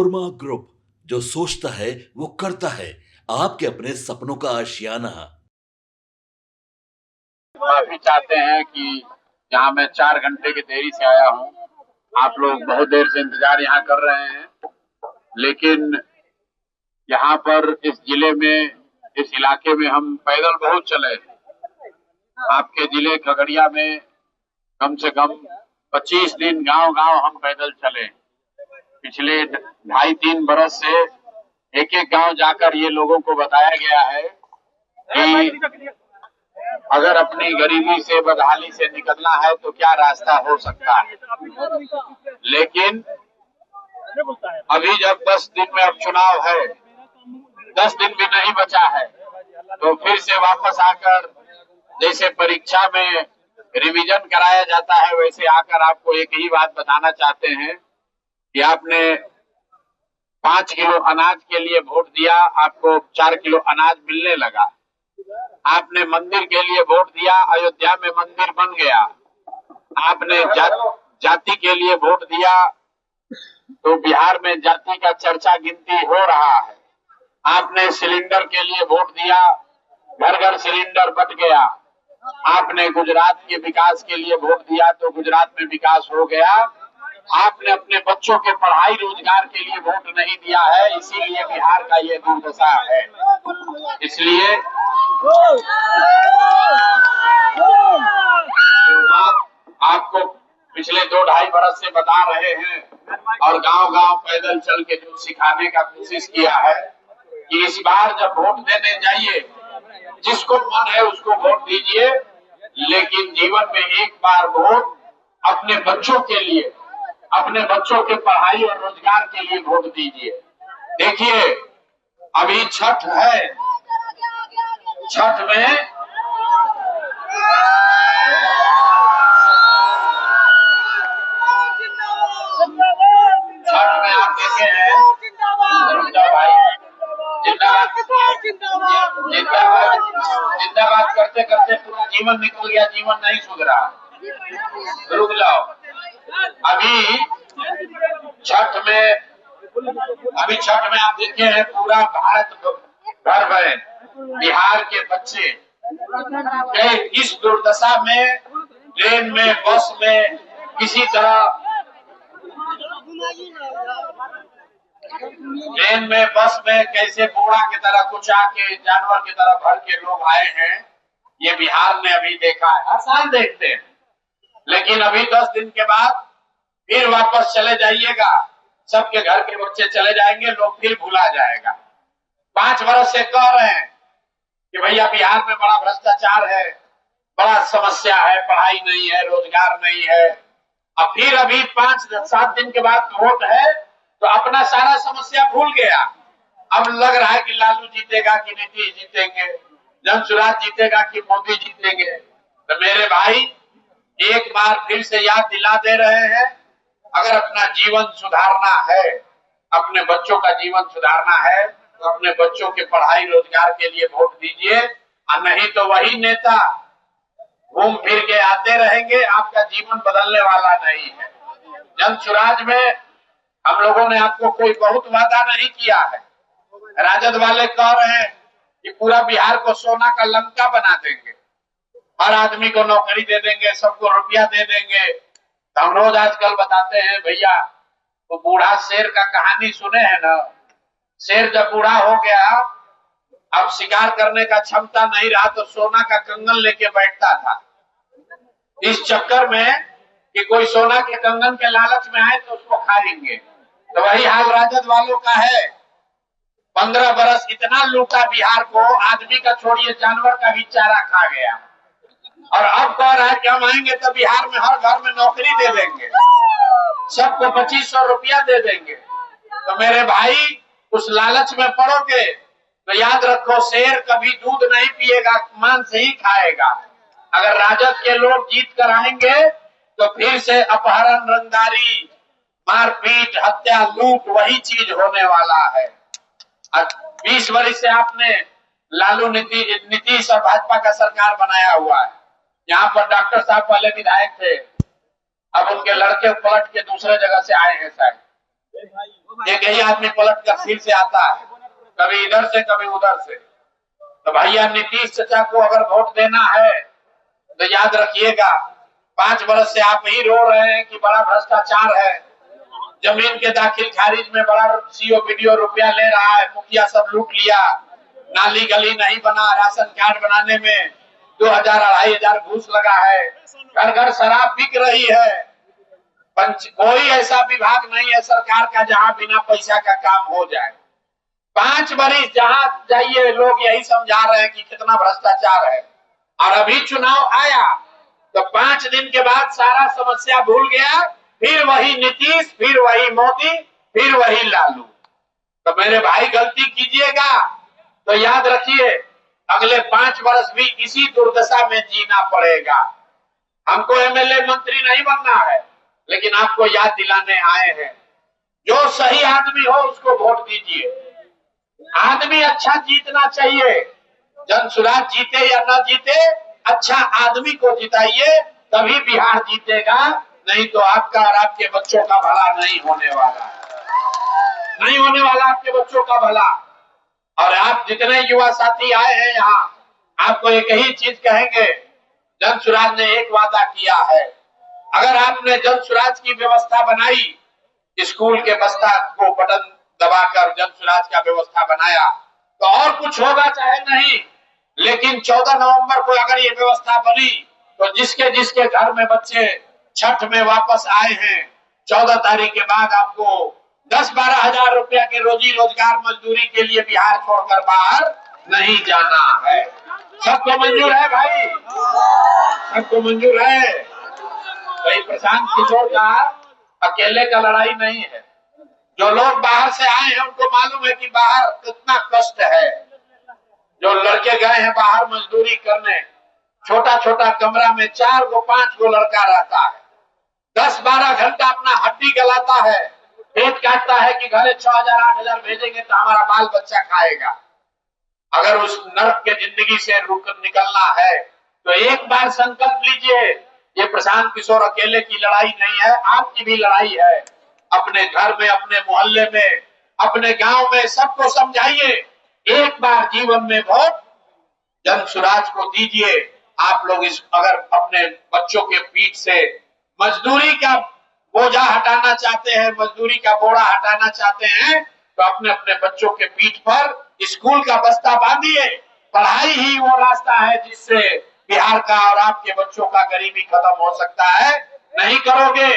Korma group, जो सोचता है वो करता है। आपके अपने सपनों का आशियाना। माफी चाहते हैं कि यहाँ मैं 4 घंटे की देरी से आया हूँ। आप लोग बहुत देर से इंतजार यहाँ कर रहे हैं, लेकिन यहाँ पर इस जिले में, इस इलाके में हम पैदल बहुत चले। आपके जिले खगड़िया में कम से कम 25 दिन गांव-गांव हम पैदल चले। पिछले 2.5-3 बरस से एक एक गांव जाकर ये लोगों को बताया गया है कि अगर अपनी गरीबी से, बदहाली से निकलना है तो क्या रास्ता हो सकता है। लेकिन अभी जब 10 दिन में अब चुनाव है, 10 दिन भी नहीं बचा है, तो फिर से वापस आकर जैसे परीक्षा में रिवीजन कराया जाता है, वैसे आकर आपको एक ही बात बताना चाहते हैं कि आपने 5 किलो अनाज के लिए वोट दिया, आपको 4 किलो अनाज मिलने लगा। आपने मंदिर के लिए वोट दिया, अयोध्या में मंदिर बन गया। आपने जाति के लिए वोट दिया तो बिहार में जाति का चर्चा गिनती हो रहा है। आपने सिलेंडर के लिए वोट दिया, घर घर सिलेंडर बट गया। आपने गुजरात के विकास के लिए वोट दिया तो गुजरात में विकास हो गया। आपने अपने बच्चों के पढ़ाई रोजगार के लिए वोट नहीं दिया है, इसीलिए बिहार का ये दुर्दशा है। इसलिए आपको पिछले 2-2.5 बरस से बता रहे हैं और गांव-गांव पैदल चल के जो सिखाने का कोशिश किया है कि इस बार जब वोट देने जाइए, जिसको मन है उसको वोट दीजिए, लेकिन जीवन में एक बार वोट अपने बच्चों के लिए, अपने बच्चों के पढ़ाई और रोजगार के लिए वोट दीजिए। देखिए, अभी छठ है, छठ में आप देखे हैं, भाई जिंदाबाद करते करते पूरा जीवन निकल गया, जीवन नहीं सुधरा। रुक जाओ। अभी छठ में आप देखे हैं पूरा भारत भर में बिहार के बच्चे इस दुर्दशा में ट्रेन में, बस में, किसी तरह ट्रेन में, बस में कैसे बोरा की तरह कुचा के, जानवर की तरह भर के लोग आए हैं, ये बिहार ने अभी देखा है। हर साल देखते हैं, लेकिन अभी 10 दिन के बाद फिर वापस चले जाइएगा, सबके घर के बच्चे चले जाएंगे, लोग फिर भुला जाएगा। 5 बरस से कह रहे हैं कि भैया बिहार में बड़ा भ्रष्टाचार है, बड़ा समस्या है, पढ़ाई नहीं है, रोजगार नहीं है। अब फिर अभी 5-7 दिन के बाद वोट है तो अपना सारा समस्या भूल गया। अब लग रहा है कि लालू जीतेगा कि नीतीश जीतेंगे, जनसुराज जीतेगा कि मोदी जीतेंगे। तो मेरे भाई, एक बार फिर से याद दिला दे रहे हैं, अगर अपना जीवन सुधारना है, अपने बच्चों का जीवन सुधारना है, तो अपने बच्चों के पढ़ाई रोजगार के लिए वोट दीजिए, और नहीं तो वही नेता घूम फिर के आते रहेंगे, आपका जीवन बदलने वाला नहीं है। जनसुराज में हम लोगों ने आपको कोई बहुत वादा नहीं किया है। राजद वाले कह रहे हैं कि पूरा बिहार को सोना का लंका बना देंगे, हर आदमी को नौकरी दे देंगे, सबको रुपया दे देंगे। तो हम रोज आजकल बताते हैं भैया, तो बूढ़ा शेर का कहानी सुने हैं ना। शेर जब बूढ़ा हो गया, अब शिकार करने का क्षमता नहीं रहा, तो सोना का कंगन लेके बैठता था, इस चक्कर में कि कोई सोना के कंगन के लालच में आए तो उसको खाएंगे। तो वही हाल राजद वालों का है। 15 बरस इतना लूटा बिहार को, आदमी का छोड़िए जानवर का भी चारा खा गया, और अब कह रहा है कि हम आएंगे तो बिहार में हर घर में नौकरी दे देंगे, सबको 2500 रुपया दे देंगे। तो मेरे भाई, उस लालच में पड़ोगे तो याद रखो, शेर कभी दूध नहीं पिएगा, मांस ही खाएगा। अगर राजद के लोग जीत कर आएंगे तो फिर से अपहरण, रंगदारी, मारपीट, हत्या, लूट, वही चीज होने वाला है। 20 वर्ष से आपने लालू नीतीश और भाजपा का सरकार बनाया हुआ है। यहाँ पर डॉक्टर साहब पहले विधायक थे, अब उनके लड़के पलट के दूसरे जगह से आए हैं शायद। एक ही आदमी पलट कर फिर से आता है, कभी इधर से कभी उधर से। तो भैया नीतीश चचा को अगर वोट देना है तो याद रखिएगा, 5 बरस से आप ही रो रहे हैं कि बड़ा भ्रष्टाचार है, जमीन के दाखिल खारिज में बड़ा सीओ बीडीओ रुपया ले रहा है, मुखिया सब लूट लिया, नाली गली नहीं बना, राशन कार्ड बनाने में 2000-2500 घूस लगा है, घर घर शराब बिक रही है। कोई ऐसा विभाग नहीं है सरकार का जहां बिना पैसा का काम हो जाए। 5 बरिस जहां जाइए लोग यही समझा रहे हैं कि कितना भ्रष्टाचार है, और अभी चुनाव आया तो 5 दिन के बाद सारा समस्या भूल गया, फिर वही नीतीश, फिर वही मोदी, फिर वही लालू। तो मेरे भाई गलती कीजिएगा तो याद रखिए अगले 5 बरस भी इसी दुर्दशा में जीना पड़ेगा। हमको एमएलए मंत्री नहीं बनना है, लेकिन आपको याद दिलाने आए हैं, जो सही आदमी हो उसको वोट दीजिए। आदमी अच्छा जीतना चाहिए, जनसुराज जीते या न जीते, अच्छा आदमी को जिताइए, तभी बिहार जीतेगा, नहीं तो आपका और आपके बच्चों का भला नहीं होने वाला, नहीं होने वाला आपके बच्चों का भला। और आप जितने युवा साथी आए हैं यहाँ, आपको एक ही चीज कहेंगे, जनसुराज ने एक वादा किया है, अगर आपने जनसुराज की व्यवस्था बनाई, स्कूल के बस्ता को बटन दबाकर जनसुराज का व्यवस्था बनाया, तो और कुछ होगा चाहे नहीं, लेकिन 14 नवंबर को अगर ये व्यवस्था बनी तो जिसके जिसके घर में बच्चे छठ में वापस आए हैं, 14 तारीख के बाद आपको 10-12 हजार रुपया के रोजी रोजगार मजदूरी के लिए बिहार छोड़कर बाहर नहीं जाना है। सबको मंजूर है भाई? सबको मंजूर है? भाई प्रशांत किशोर का अकेले का लड़ाई नहीं है, जो लोग बाहर से आए हैं उनको मालूम है कि बाहर कितना कष्ट है। जो लड़के गए हैं बाहर मजदूरी करने, छोटा छोटा कमरा में 4-5 लड़का रहता है, 10-12 घंटा अपना हड्डी गलाता है, पेट काटता है कि घरे 6,000-8,000 भेजेंगे तो हमारा बाल बच्चा खाएगा। अगर उस नर्क के जिंदगी से निकलना है तो एक बार संकल्प लीजिए, ये प्रशांत किशोर अकेले की लड़ाई नहीं है, आपकी भी लड़ाई है। अपने घर में, अपने मोहल्ले में, अपने गांव में सबको समझाइए, एक बार जीवन में वोट जनसुराज को दीजिए। आप लोग इस अगर अपने बच्चों के पीठ से मजदूरी का बोझा हटाना चाहते हैं, मजदूरी का बोरा हटाना चाहते हैं, तो अपने अपने बच्चों के पीठ पर स्कूल का बस्ता बांधिए। पढ़ाई ही वो रास्ता है जिससे बिहार का और आपके बच्चों का गरीबी खत्म हो सकता है। नहीं करोगे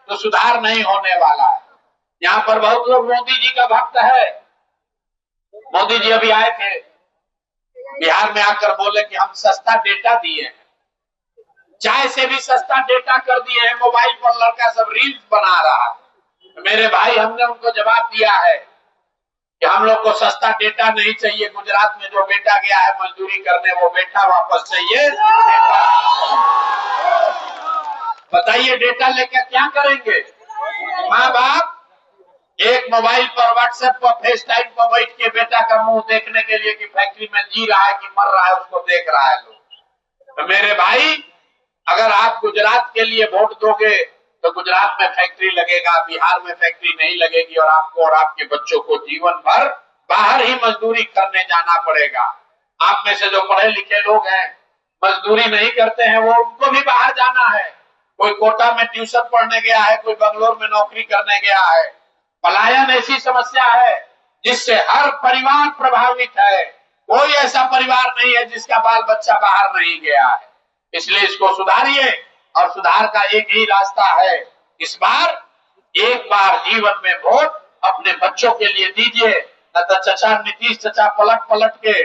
तो सुधार नहीं होने वाला है। यहाँ पर बहुत लोग मोदी जी का भक्त है। मोदी जी अभी आए थे बिहार में, आकर बोले कि हम सस्ता डेटा दिए हैं, चाय से भी सस्ता डेटा कर दिए हैं, मोबाइल पर लड़का सब रील्स बना रहा है। मेरे भाई हमने उनको जवाब दिया है कि हम लोग को सस्ता डेटा नहीं चाहिए। गुजरात में जो बेटा गया है मजदूरी करने, वो बेटा वापस चाहिए। बताइए डेटा लेकर क्या करेंगे? माँ बाप एक मोबाइल पर, व्हाट्सएप पर, फेस टाइम पर बैठ के बेटा का मुंह देखने के लिए कि फैक्ट्री में जी रहा है कि मर रहा है, उसको देख रहा है लोग। तो मेरे भाई अगर आप गुजरात के लिए वोट दोगे तो गुजरात में फैक्ट्री लगेगा, बिहार में फैक्ट्री नहीं लगेगी, और आपको और आपके बच्चों को जीवन भर बाहर ही मजदूरी करने जाना पड़ेगा। आप में से जो पढ़े लिखे लोग हैं मजदूरी नहीं करते हैं, वो उनको भी बाहर जाना है। कोई कोटा में ट्यूशन पढ़ने गया है, कोई बंगलोर में नौकरी करने गया है। पलायन ऐसी समस्या है जिससे हर परिवार प्रभावित है। कोई ऐसा परिवार नहीं है जिसका बाल बच्चा बाहर नहीं गया है। इसलिए इसको सुधारिए, और सुधार का एक ही रास्ता है, इस बार एक बार जीवन में वोट अपने बच्चों के लिए दीजिए, न तो चचा नीतीश चचा पलट पलट के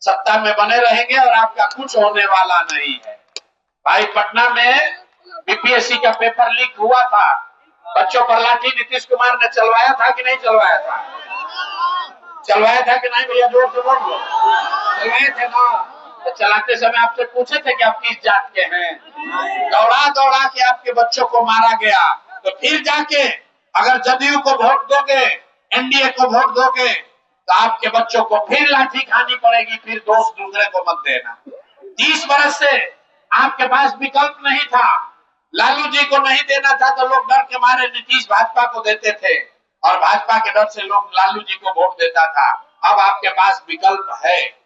सत्ता में बने रहेंगे और आपका कुछ होने वाला नहीं है। भाई पटना में बीपीएससी का पेपर लीक हुआ था, बच्चों पर लाठी नीतीश कुमार ने चलवाया था कि नहीं चलवाया था? चलवाया था कि नहीं भैया? जोर से बोल दो। चलवाए थे ना? तो चलाते समय आपसे पूछे थे कि आप किस जात के हैं? दौड़ा दौड़ा के आपके बच्चों को मारा गया। तो फिर जाके अगर जदयू को वोट दोगे, एनडीए को वोट दोगे, तो आपके बच्चों को फिर लाठी खानी पड़ेगी। फिर दोस्त दूसरे को मत देना। 30 बरस से आपके पास विकल्प नहीं था। लालू जी को नहीं देना था तो लोग डर के मारे नीतीश भाजपा को देते थे। और भाजपा के डर से लोग लालू जी को वोट देता था। अब आपके पास विकल्प है,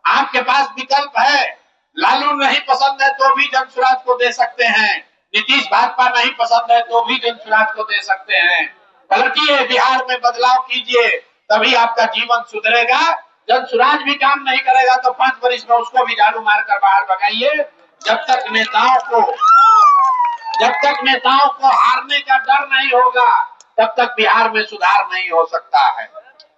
आपके पास विकल्प है। लालू नहीं पसंद है तो भी जन स्वराज को दे सकते हैं, नीतीश भाजपा नहीं पसंद है तो भी जन स्वराज को दे सकते हैं। पलटिए, बिहार में बदलाव कीजिए, तभी आपका जीवन सुधरेगा। जन स्वराज भी काम नहीं करेगा तो 5 वर्ष में उसको भी झाड़ू मारकर बाहर भगाइए। जब तक नेताओं को हारने का डर नहीं होगा, तब तक बिहार में सुधार नहीं हो सकता है।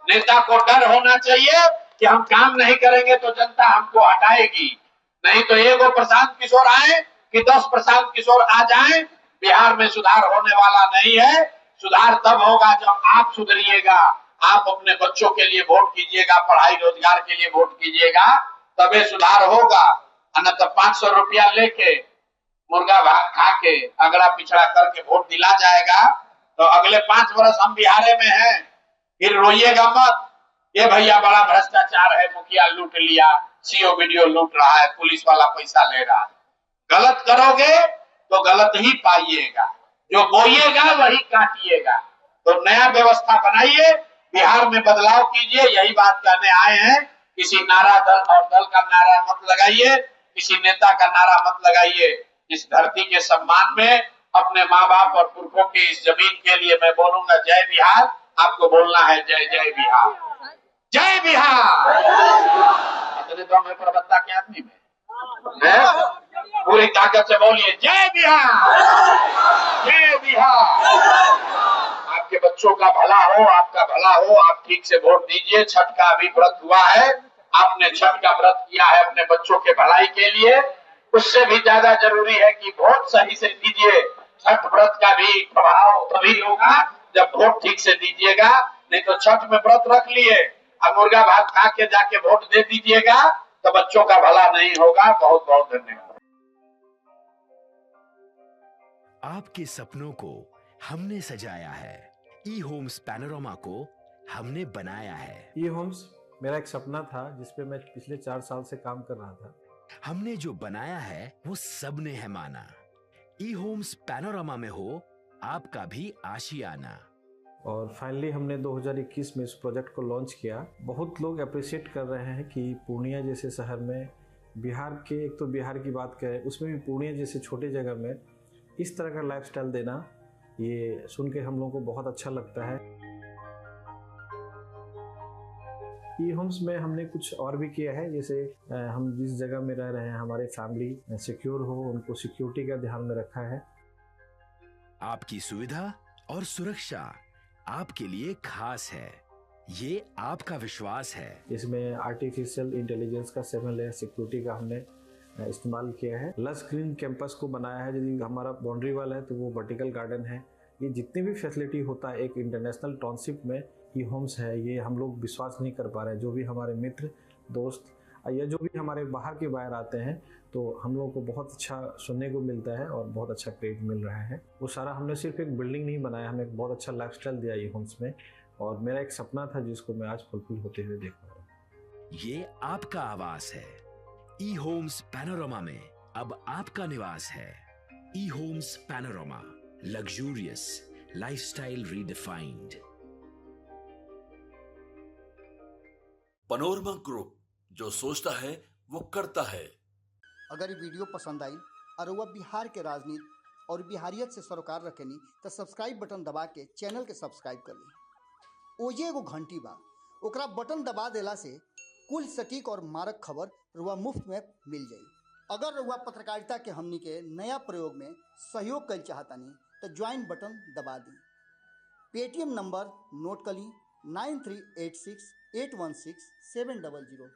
नेता को डर होना चाहिए कि हम काम नहीं करेंगे तो जनता हमको हटाएगी। नहीं तो एगो प्रशांत किशोर आए कि 10 प्रशांत किशोर आ जाएं, बिहार में सुधार होने वाला नहीं है। सुधार तब होगा जब आप सुधरिएगा, आप अपने बच्चों के लिए वोट कीजिएगा, पढ़ाई रोजगार के लिए वोट कीजिएगा, तबे सुधार होगा। अन्य तो 500 रुपया लेके मुर्गा भात खा के अगड़ा पिछड़ा करके वोट दिला जाएगा तो अगले 5 वर्ष हम बिहार में हैं, फिर रोइएगा मत। ये भैया बड़ा भ्रष्टाचार है, मुखिया लूट लिया, सीओ वीडियो लूट रहा है, पुलिस वाला पैसा ले रहा है। गलत करोगे तो गलत ही पाइएगा, जो बोइएगा वही काटिएगा। तो नया व्यवस्था बनाइए, बिहार में बदलाव कीजिए, यही बात कहने आए हैं। किसी नारा दल और दल का नारा मत लगाइए, किसी नेता का नारा मत लगाइए। इस धरती के सम्मान में, अपने माँ बाप और पुरखों की इस जमीन के लिए मैं बोलूंगा जय बिहार। आपको बोलना है जय जय बिहार, जय बिहार। इतने तो मैं प्रवक्ता के आदमी में पूरी ताकत से बोलिए जय बिहार, जय बिहार। आपके बच्चों का भला हो, आपका भला हो, आप ठीक से वोट दीजिए। छठ का अभी व्रत हुआ है, आपने छठ का व्रत किया है अपने बच्चों के भलाई के लिए, उससे भी ज्यादा जरूरी है कि वोट सही से दीजिए। छठ व्रत का भी प्रभाव तभी होगा जब वोट ठीक से दीजिएगा। नहीं तो छठ में व्रत रख लिए, अब मुर्गा भात खा के जाके वोट दे दीजिएगा तो बच्चों का भला नहीं होगा। बहुत बहुत धन्यवाद। आपके सपनों को हमने सजाया है, ई होम्स पैनोरामा को हमने बनाया है। ई होम्स मेरा एक सपना था जिसपे मैं पिछले 4 साल से काम कर रहा था। हमने जो बनाया है वो सबने है माना। ई होम्स पैनोरामा में हो आपका भी आशियाना। और फाइनली हमने 2021 में इस प्रोजेक्ट को लॉन्च किया। बहुत लोग अप्रिशिएट कर रहे हैं कि पूर्णिया जैसे शहर में, बिहार के, एक तो बिहार की बात करें उसमें भी पूर्णिया जैसे छोटे जगह में इस तरह का लाइफस्टाइल देना, ये सुन के हम लोगों को बहुत अच्छा लगता है। ई होम्स में हमने कुछ और भी किया है, जैसे हम जिस जगह में रह रहे हैं हमारे फैमिली सिक्योर हो, उनको सिक्योरिटी का ध्यान में रखा है। आपकी सुविधा और सुरक्षा आपके लिए खास है, ये आपका विश्वास है। इसमें आर्टिफिशियल इंटेलिजेंस का 7 लेयर सिक्योरिटी का हमने इस्तेमाल किया है। लस ग्रीन कैंपस को बनाया है। यदि हमारा बाउंड्री वाल है तो वो वर्टिकल गार्डन है। ये जितनी भी फैसिलिटी होता है एक इंटरनेशनल टाउनशिप में ई होम्स है, ये हम लोग विश्वास नहीं कर पा रहे हैं। जो भी हमारे मित्र दोस्त या जो भी हमारे बाहर के बाहर आते हैं तो हम लोगों को बहुत अच्छा सुनने को मिलता है और बहुत अच्छा क्रेडिट मिल रहा है। वो सारा हमने सिर्फ एक बिल्डिंग नहीं बनाया, हमें एक बहुत अच्छा लाइफस्टाइल दिया ई होम्स में, और मेरा एक सपना था जिसको मैं आज फुलफिल होते हुए देख रहा हूँ। ये आपका आवास है। ई होम्स पैनोरामा में अब आपका निवास है। E homes Panorama, luxurious lifestyle redefined. Panorama group, जो सोचता है वो करता है। अगर ये वीडियो पसंद आई और वह बिहार के राजनीति और बिहारियत से सरोकार रखेनी तो सब्सक्राइब बटन दबा के चैनल के सब्सक्राइब कर ली। ओजे एगो घंटी बा, ओकरा बटन दबा देला से कुल सटीक और मारक खबर रुआ मुफ्त में मिल जाई। अगर रुआ पत्रकारिता के हमनी के नया प्रयोग में सहयोग कर चाहतानी तो ज्वाइन बटन दबा दी। पेटीएम नंबर नोट कर ली 9386816700।